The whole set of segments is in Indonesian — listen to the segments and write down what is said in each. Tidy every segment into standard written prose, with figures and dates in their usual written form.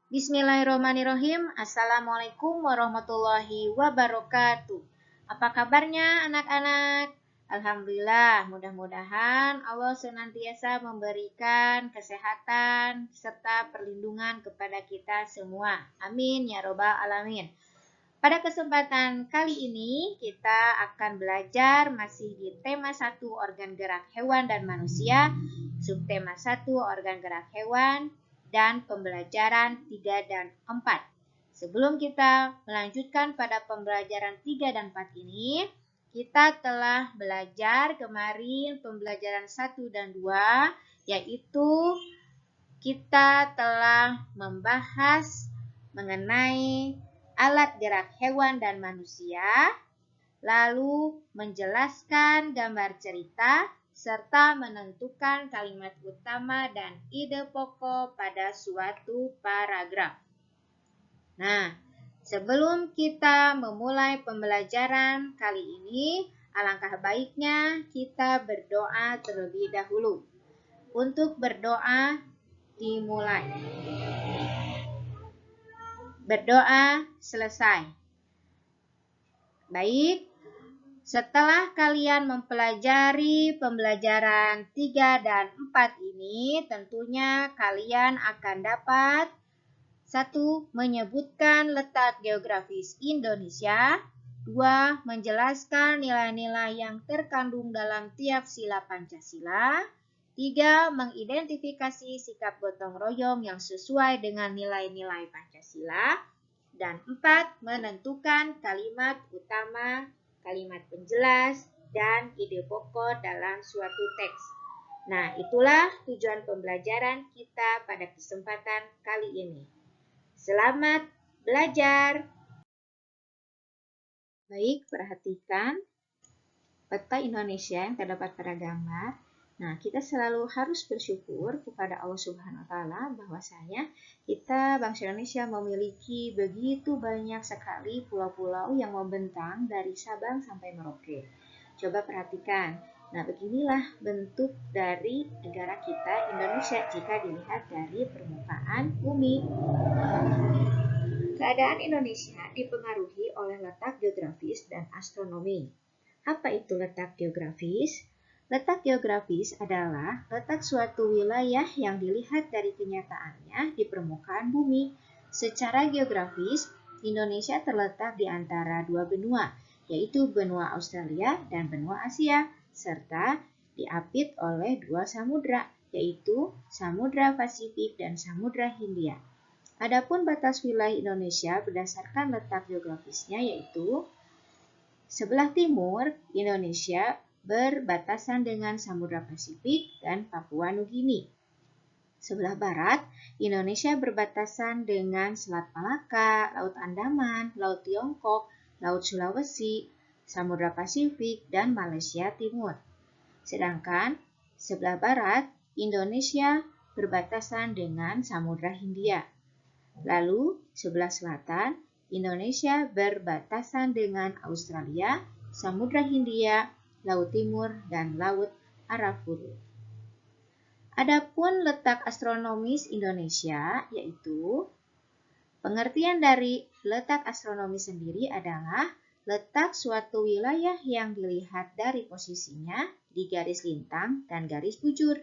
Bismillahirrahmanirrahim. Assalamualaikum warahmatullahi wabarakatuh. Apa kabarnya anak-anak? Alhamdulillah, mudah-mudahan Allah senantiasa memberikan kesehatan serta perlindungan kepada kita semua. Amin ya robbal alamin. Pada kesempatan kali ini kita akan belajar masih di tema 1 organ gerak hewan dan manusia, subtema 1 organ gerak hewan, dan pembelajaran 3 dan 4. Sebelum kita melanjutkan pada pembelajaran 3 dan 4 ini, kita telah belajar kemarin pembelajaran 1 dan 2, yaitu kita telah membahas mengenai alat gerak hewan dan manusia, lalu menjelaskan gambar cerita, serta menentukan kalimat utama dan ide pokok pada suatu paragraf. Nah, sebelum kita memulai pembelajaran kali ini, alangkah baiknya kita berdoa terlebih dahulu. Untuk berdoa dimulai. Berdoa selesai. Baik, setelah kalian mempelajari pembelajaran 3 dan 4 ini, tentunya kalian akan dapat 1. Menyebutkan letak geografis Indonesia. 2. Menjelaskan nilai-nilai yang terkandung dalam tiap sila Pancasila. 3. Mengidentifikasi sikap gotong royong yang sesuai dengan nilai-nilai Pancasila. Dan 4. Menentukan kalimat utama, kalimat penjelas, dan ide pokok dalam suatu teks. Nah, itulah tujuan pembelajaran kita pada kesempatan kali ini. Selamat belajar! Baik, perhatikan peta Indonesia yang terdapat pada gambar. Nah, kita selalu harus bersyukur kepada Allah Subhanahu wa Ta'ala bahwasanya kita bangsa Indonesia memiliki begitu banyak sekali pulau-pulau yang membentang dari Sabang sampai Merauke. Coba perhatikan. Nah, beginilah bentuk dari negara kita Indonesia jika dilihat dari permukaan bumi. Keadaan Indonesia dipengaruhi oleh letak geografis dan astronomi. Apa itu letak geografis? Letak geografis adalah letak suatu wilayah yang dilihat dari kenyataannya di permukaan bumi. Secara geografis, Indonesia terletak di antara dua benua, yaitu benua Australia dan benua Asia, serta diapit oleh dua samudra, yaitu Samudra Pasifik dan Samudra Hindia. Adapun batas wilayah Indonesia berdasarkan letak geografisnya yaitu sebelah timur Indonesia berbatasan dengan Samudra Pasifik dan Papua Nugini. Sebelah barat, Indonesia berbatasan dengan Selat Malaka, Laut Andaman, Laut Tiongkok, Laut Sulawesi, Samudra Pasifik, dan Malaysia Timur. Sedangkan sebelah barat, Indonesia berbatasan dengan Samudra Hindia. Lalu, sebelah selatan, Indonesia berbatasan dengan Australia, Samudra Hindia, Laut Timur, dan Laut Arafura. Adapun letak astronomis Indonesia yaitu pengertian dari letak astronomis sendiri adalah letak suatu wilayah yang dilihat dari posisinya di garis lintang dan garis bujur.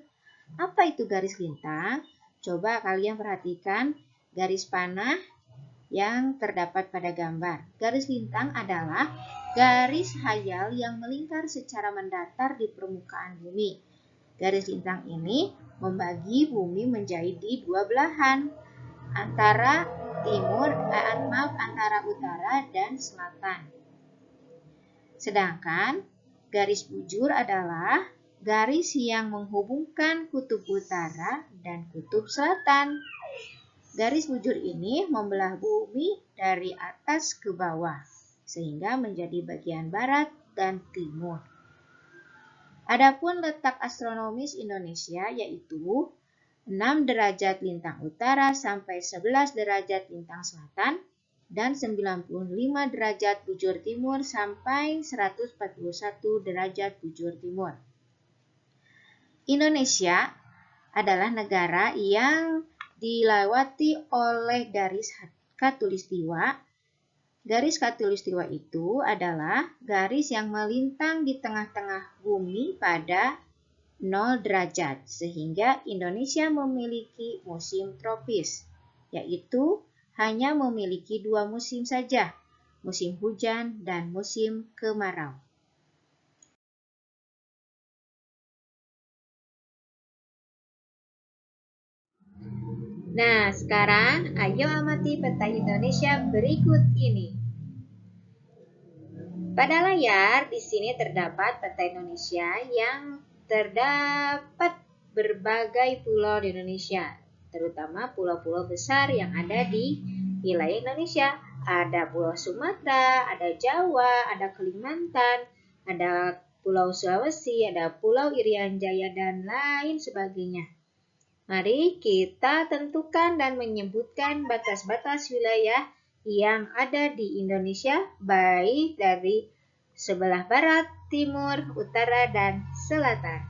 Apa itu garis lintang? Coba kalian perhatikan garis panah yang terdapat pada gambar. Garis lintang adalah garis hayal yang melingkar secara mendatar di permukaan bumi. Garis lintang ini membagi bumi menjadi dua belahan, antara utara dan selatan. Sedangkan garis bujur adalah garis yang menghubungkan kutub utara dan kutub selatan. Garis bujur ini membelah bumi dari atas ke bawah, sehingga menjadi bagian barat dan timur. Adapun letak astronomis Indonesia yaitu 6 derajat lintang utara sampai 11 derajat lintang selatan dan 95 derajat bujur timur sampai 141 derajat bujur timur. Indonesia adalah negara yang dilewati oleh garis khatulistiwa. Garis khatulistiwa itu adalah garis yang melintang di tengah-tengah bumi pada 0 derajat, sehingga Indonesia memiliki musim tropis, yaitu hanya memiliki 2 musim saja, musim hujan dan musim kemarau. Nah, sekarang ayo amati peta Indonesia berikut ini. Pada layar di sini terdapat peta Indonesia yang terdapat berbagai pulau di Indonesia, terutama pulau-pulau besar yang ada di wilayah Indonesia. Ada Pulau Sumatera, ada Jawa, ada Kalimantan, ada Pulau Sulawesi, ada Pulau Irian Jaya, dan lain sebagainya. Mari kita tentukan dan menyebutkan batas-batas wilayah yang ada di Indonesia, baik dari sebelah barat, timur, utara, dan selatan.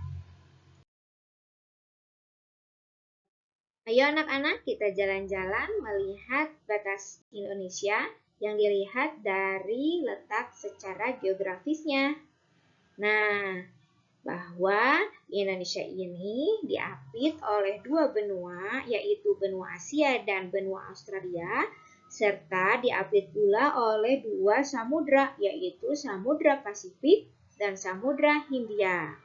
Ayo anak-anak, kita jalan-jalan melihat batas Indonesia yang dilihat dari letak secara geografisnya. Nah, bahwa Indonesia ini diapit oleh 2 benua, yaitu benua Asia dan benua Australia, serta diapit pula oleh 2 samudra, yaitu Samudra Pasifik dan Samudra Hindia.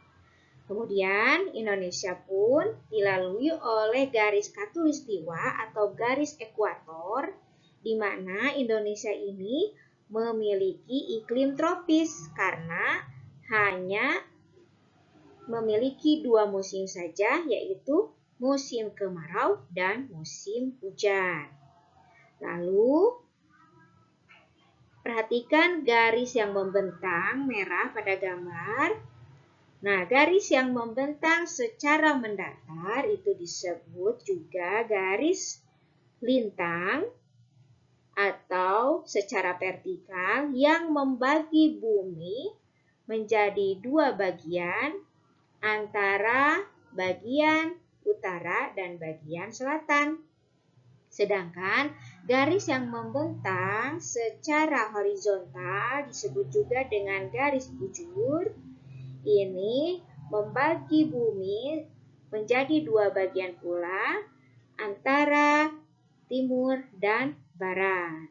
Kemudian Indonesia pun dilalui oleh garis khatulistiwa atau garis ekuator, di mana Indonesia ini memiliki iklim tropis karena hanya memiliki 2 musim saja, yaitu musim kemarau dan musim hujan. Lalu, perhatikan garis yang membentang merah pada gambar. Nah, garis yang membentang secara mendatar itu disebut juga garis lintang atau secara vertikal yang membagi bumi menjadi 2 bagian, antara bagian utara dan bagian selatan. Sedangkan garis yang membentang secara horizontal disebut juga dengan garis bujur. Ini membagi bumi menjadi 2 bagian pula, antara timur dan barat.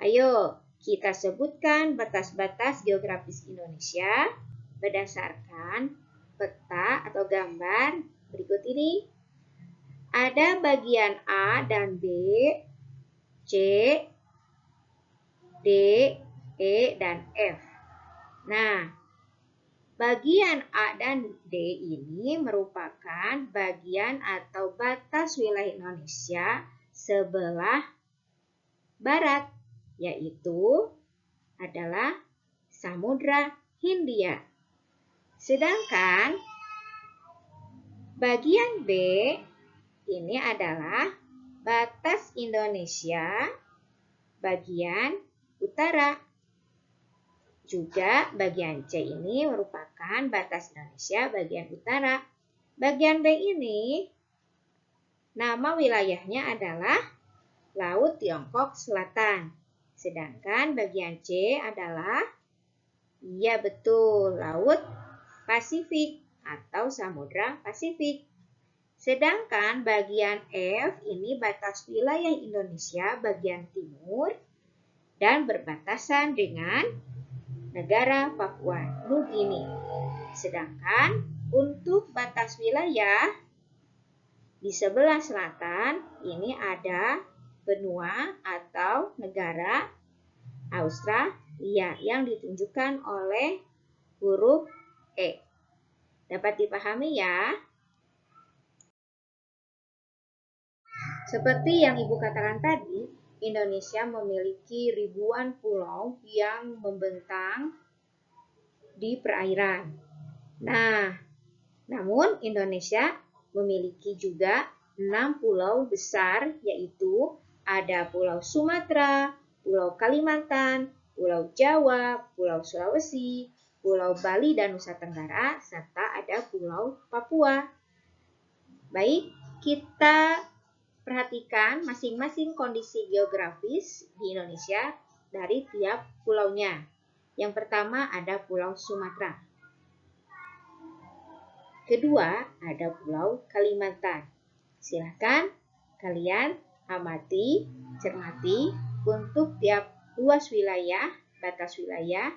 Ayo kita sebutkan batas-batas geografis Indonesia berdasarkan peta atau gambar berikut ini. Ada bagian A dan B, C, D, E, dan F. Nah, bagian A dan D ini merupakan bagian atau batas wilayah Indonesia sebelah barat, yaitu adalah Samudra Hindia. Sedangkan bagian B ini adalah batas Indonesia bagian utara. Juga bagian C ini merupakan batas Indonesia bagian utara. Bagian B ini nama wilayahnya adalah Laut Tiongkok Selatan. Sedangkan bagian C adalah, iya betul, Laut Pasifik atau Samudra Pasifik. Sedangkan bagian F ini batas wilayah Indonesia bagian timur dan berbatasan dengan negara Papua Nugini. Sedangkan untuk batas wilayah di sebelah selatan ini ada benua atau negara Australia yang ditunjukkan oleh huruf E. Dapat dipahami ya? Seperti yang Ibu katakan tadi, Indonesia memiliki ribuan pulau yang membentang di perairan. Nah, namun Indonesia memiliki juga 6 pulau besar, yaitu ada Pulau Sumatera, Pulau Kalimantan, Pulau Jawa, Pulau Sulawesi, Pulau Bali dan Nusa Tenggara, serta ada Pulau Papua. Baik, kita perhatikan masing-masing kondisi geografis di Indonesia dari tiap pulaunya. Yang pertama ada Pulau Sumatera. Kedua ada Pulau Kalimantan. Silahkan kalian amati, cermati untuk tiap luas wilayah, batas wilayah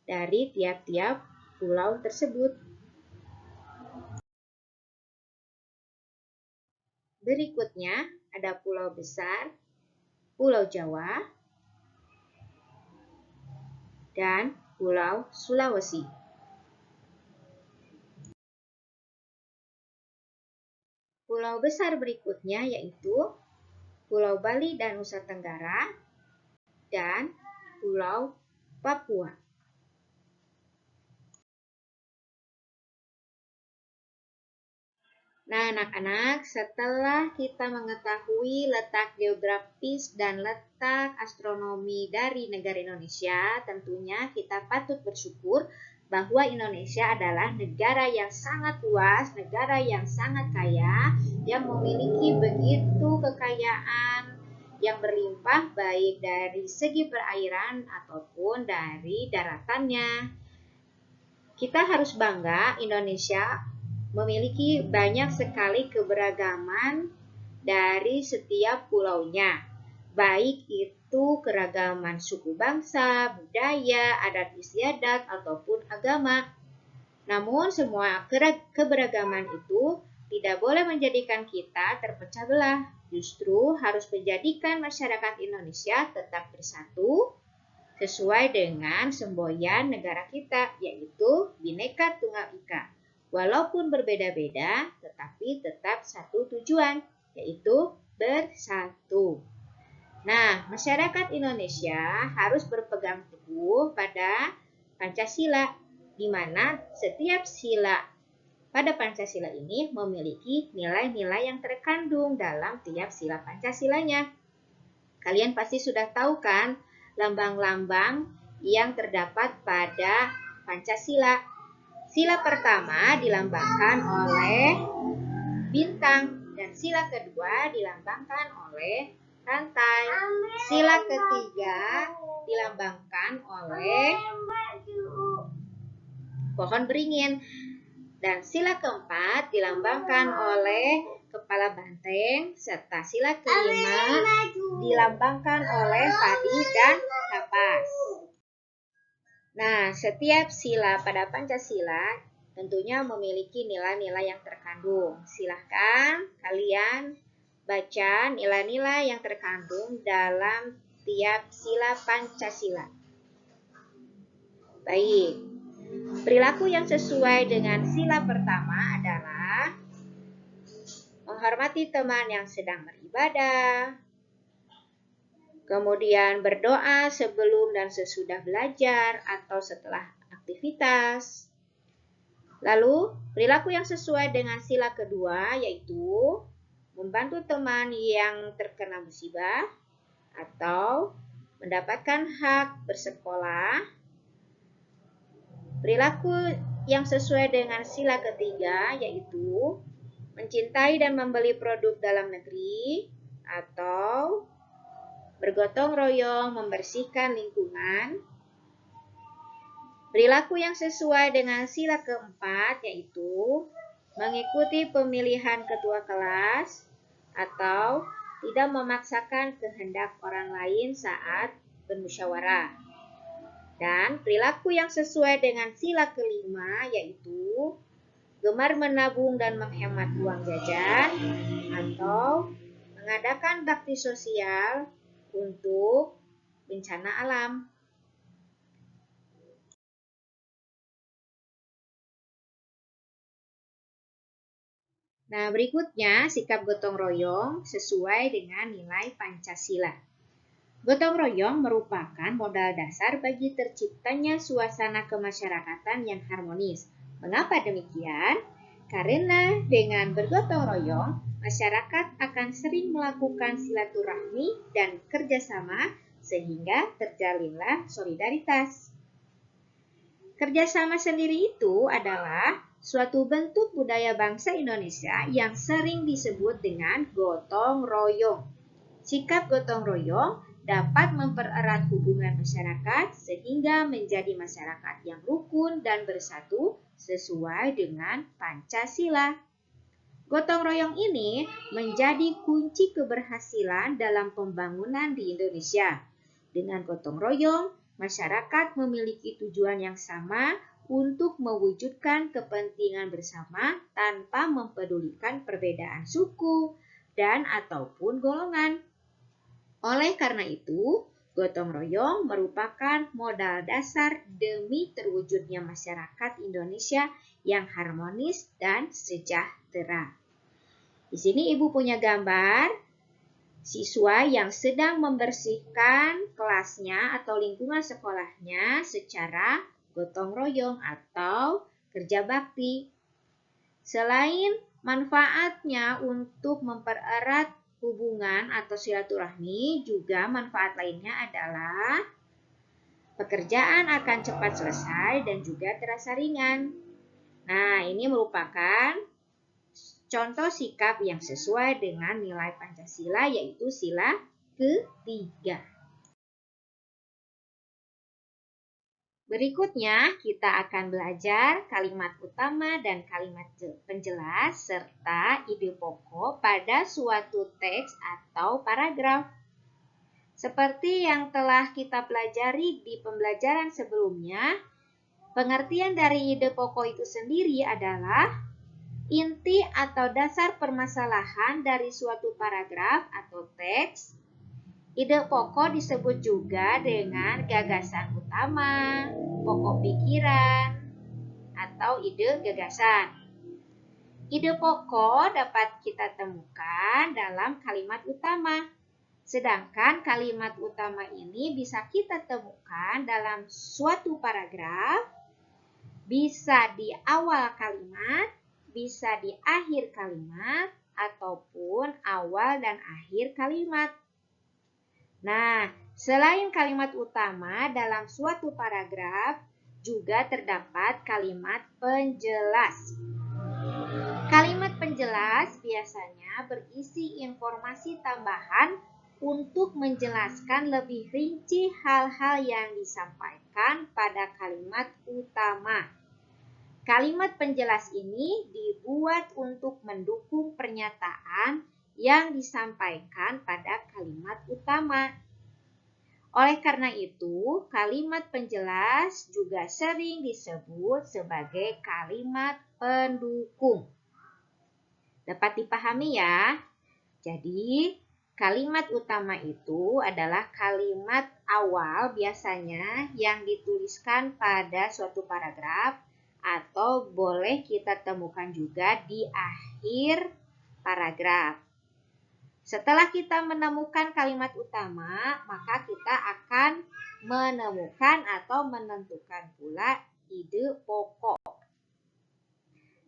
dari tiap-tiap pulau tersebut. Berikutnya ada pulau besar, Pulau Jawa, dan Pulau Sulawesi. Pulau besar berikutnya yaitu Pulau Bali dan Nusa Tenggara dan Pulau Papua. Nah, anak-anak, setelah kita mengetahui letak geografis dan letak astronomi dari negara Indonesia, tentunya kita patut bersyukur bahwa Indonesia adalah negara yang sangat luas, negara yang sangat kaya, yang memiliki begitu kekayaan yang berlimpah baik dari segi perairan ataupun dari daratannya. Kita harus bangga Indonesia memiliki banyak sekali keberagaman dari setiap pulaunya. Baik itu keragaman suku bangsa, budaya, adat istiadat, ataupun agama. Namun semua keberagaman itu tidak boleh menjadikan kita terpecah belah. Justru harus menjadikan masyarakat Indonesia tetap bersatu sesuai dengan semboyan negara kita, yaitu Bhinneka Tunggal Ika. Walaupun berbeda-beda, tetapi tetap satu tujuan, yaitu bersatu. Nah, masyarakat Indonesia harus berpegang teguh pada Pancasila, di mana setiap sila pada Pancasila ini memiliki nilai-nilai yang terkandung dalam tiap sila Pancasilanya. Kalian pasti sudah tahu kan lambang-lambang yang terdapat pada Pancasila. Sila pertama dilambangkan oleh bintang dan sila kedua dilambangkan oleh rantai. Sila ketiga dilambangkan oleh pohon beringin dan sila keempat dilambangkan oleh kepala banteng serta sila kelima dilambangkan oleh padi dan kapas. Nah, setiap sila pada Pancasila tentunya memiliki nilai-nilai yang terkandung. Silahkan kalian baca nilai-nilai yang terkandung dalam tiap sila Pancasila. Baik, perilaku yang sesuai dengan sila pertama adalah menghormati teman yang sedang beribadah, kemudian berdoa sebelum dan sesudah belajar atau setelah aktivitas. Lalu, perilaku yang sesuai dengan sila kedua yaitu membantu teman yang terkena musibah atau mendapatkan hak bersekolah. Perilaku yang sesuai dengan sila ketiga yaitu mencintai dan membeli produk dalam negeri atau bergotong royong membersihkan lingkungan. Perilaku yang sesuai dengan sila keempat yaitu mengikuti pemilihan ketua kelas atau tidak memaksakan kehendak orang lain saat bermusyawarah. Dan perilaku yang sesuai dengan sila kelima yaitu gemar menabung dan menghemat uang jajan atau mengadakan bakti sosial untuk bencana alam. Nah, berikutnya sikap gotong royong sesuai dengan nilai Pancasila. Gotong royong merupakan modal dasar bagi terciptanya suasana kemasyarakatan yang harmonis. Mengapa demikian? Karena dengan bergotong royong, masyarakat akan sering melakukan silaturahmi dan kerjasama sehingga terjalinlah solidaritas. Kerjasama sendiri itu adalah suatu bentuk budaya bangsa Indonesia yang sering disebut dengan gotong royong. Sikap gotong royong dapat mempererat hubungan masyarakat sehingga menjadi masyarakat yang rukun dan bersatu sesuai dengan Pancasila. Gotong royong ini menjadi kunci keberhasilan dalam pembangunan di Indonesia. Dengan gotong royong, masyarakat memiliki tujuan yang sama untuk mewujudkan kepentingan bersama tanpa mempedulikan perbedaan suku dan ataupun golongan. Oleh karena itu, gotong royong merupakan modal dasar demi terwujudnya masyarakat Indonesia yang harmonis dan sejahtera. Di sini Ibu punya gambar siswa yang sedang membersihkan kelasnya atau lingkungan sekolahnya secara gotong royong atau kerja bakti. Selain manfaatnya untuk mempererat hubungan atau silaturahmi, juga manfaat lainnya adalah pekerjaan akan cepat selesai dan juga terasa ringan. Nah, ini merupakan contoh sikap yang sesuai dengan nilai Pancasila, yaitu sila ketiga. Berikutnya, kita akan belajar kalimat utama dan kalimat penjelas serta ide pokok pada suatu teks atau paragraf. Seperti yang telah kita pelajari di pembelajaran sebelumnya, pengertian dari ide pokok itu sendiri adalah inti atau dasar permasalahan dari suatu paragraf atau teks. Ide pokok disebut juga dengan gagasan utama, pokok pikiran, atau ide gagasan. Ide pokok dapat kita temukan dalam kalimat utama. Sedangkan kalimat utama ini bisa kita temukan dalam suatu paragraf, bisa di awal kalimat, bisa di akhir kalimat, ataupun awal dan akhir kalimat. Nah, selain kalimat utama dalam suatu paragraf, juga terdapat kalimat penjelas. Kalimat penjelas biasanya berisi informasi tambahan untuk menjelaskan lebih rinci hal-hal yang disampaikan pada kalimat utama. Kalimat penjelas ini dibuat untuk mendukung pernyataan yang disampaikan pada kalimat utama. Oleh karena itu, kalimat penjelas juga sering disebut sebagai kalimat pendukung. Dapat dipahami ya? Jadi, kalimat utama itu adalah kalimat awal biasanya yang dituliskan pada suatu paragraf, atau boleh kita temukan juga di akhir paragraf. Setelah kita menemukan kalimat utama, maka kita akan menemukan atau menentukan pula ide pokok.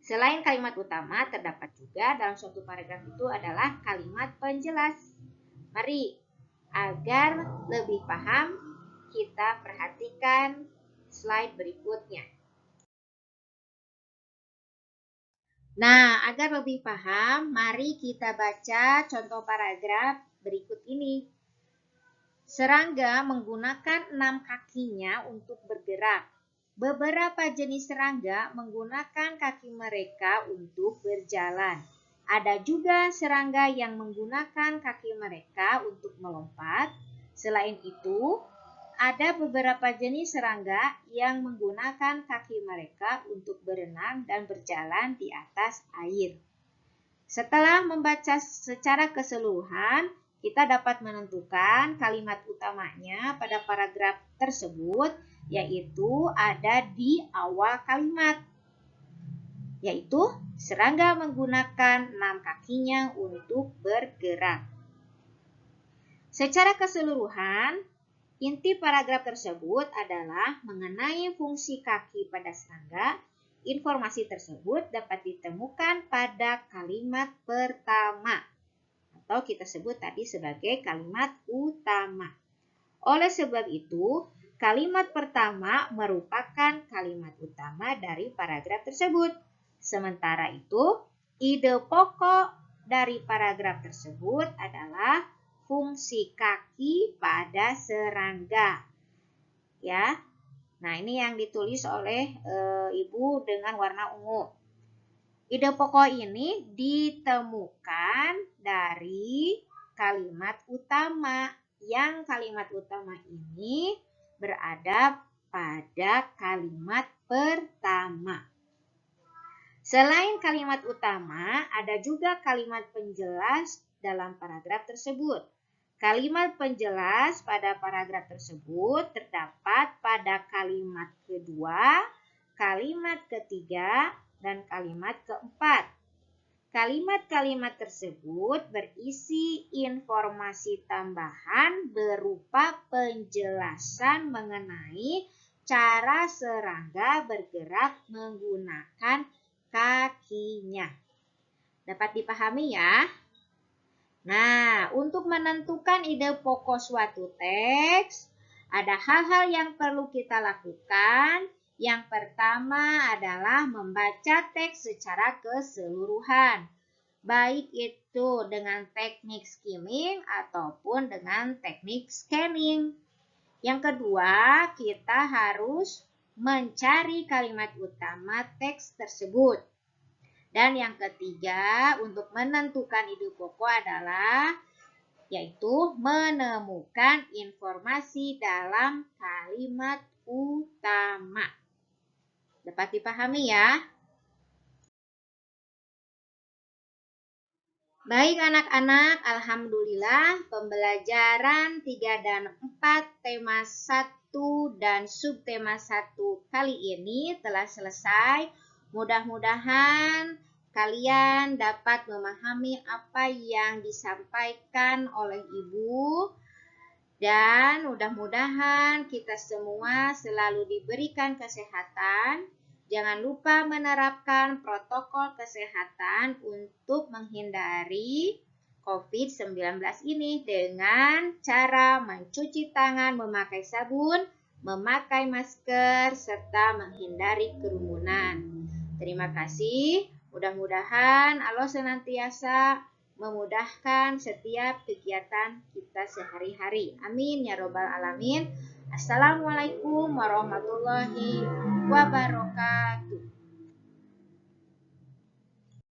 Selain kalimat utama, terdapat juga dalam suatu paragraf itu adalah kalimat penjelas. Mari, agar lebih paham, kita perhatikan slide berikutnya. Nah, agar lebih paham, mari kita baca contoh paragraf berikut ini. Serangga menggunakan 6 kakinya untuk bergerak. Beberapa jenis serangga menggunakan kaki mereka untuk berjalan. Ada juga serangga yang menggunakan kaki mereka untuk melompat. Selain itu, ada beberapa jenis serangga yang menggunakan kaki mereka untuk berenang dan berjalan di atas air. Setelah membaca secara keseluruhan, kita dapat menentukan kalimat utamanya pada paragraf tersebut, yaitu ada di awal kalimat, yaitu serangga menggunakan 6 kakinya untuk bergerak. Secara keseluruhan, inti paragraf tersebut adalah mengenai fungsi kaki pada serangga. Informasi tersebut dapat ditemukan pada kalimat pertama, atau kita sebut tadi sebagai kalimat utama. Oleh sebab itu, kalimat pertama merupakan kalimat utama dari paragraf tersebut. Sementara itu, ide pokok dari paragraf tersebut adalah fungsi kaki pada serangga. Ya. Nah, ini yang ditulis oleh Ibu dengan warna ungu. Ide pokok ini ditemukan dari kalimat utama, yang kalimat utama ini berada pada kalimat pertama. Selain kalimat utama, ada juga kalimat penjelas dalam paragraf tersebut. Kalimat penjelas pada paragraf tersebut terdapat pada kalimat kedua, kalimat ketiga, dan kalimat keempat. Kalimat-kalimat tersebut berisi informasi tambahan berupa penjelasan mengenai cara serangga bergerak menggunakan kakinya. Dapat dipahami ya? Nah, untuk menentukan ide pokok suatu teks, ada hal-hal yang perlu kita lakukan. Yang pertama adalah membaca teks secara keseluruhan, baik itu dengan teknik skimming ataupun dengan teknik scanning. Yang kedua, kita harus mencari kalimat utama teks tersebut. Dan yang ketiga, untuk menentukan ide pokok adalah yaitu menemukan informasi dalam kalimat utama. Dapat dipahami ya? Baik anak-anak, alhamdulillah pembelajaran 3 dan 4 tema 1 dan subtema 1 kali ini telah selesai. Mudah-mudahan kalian dapat memahami apa yang disampaikan oleh Ibu. Dan mudah-mudahan kita semua selalu diberikan kesehatan. Jangan lupa menerapkan protokol kesehatan untuk menghindari COVID-19 ini dengan cara mencuci tangan, memakai sabun, memakai masker, serta menghindari kerumunan. Terima kasih. Mudah-mudahan Allah senantiasa memudahkan setiap kegiatan kita sehari-hari. Amin ya robbal alamin. Assalamualaikum warahmatullahi wabarakatuh.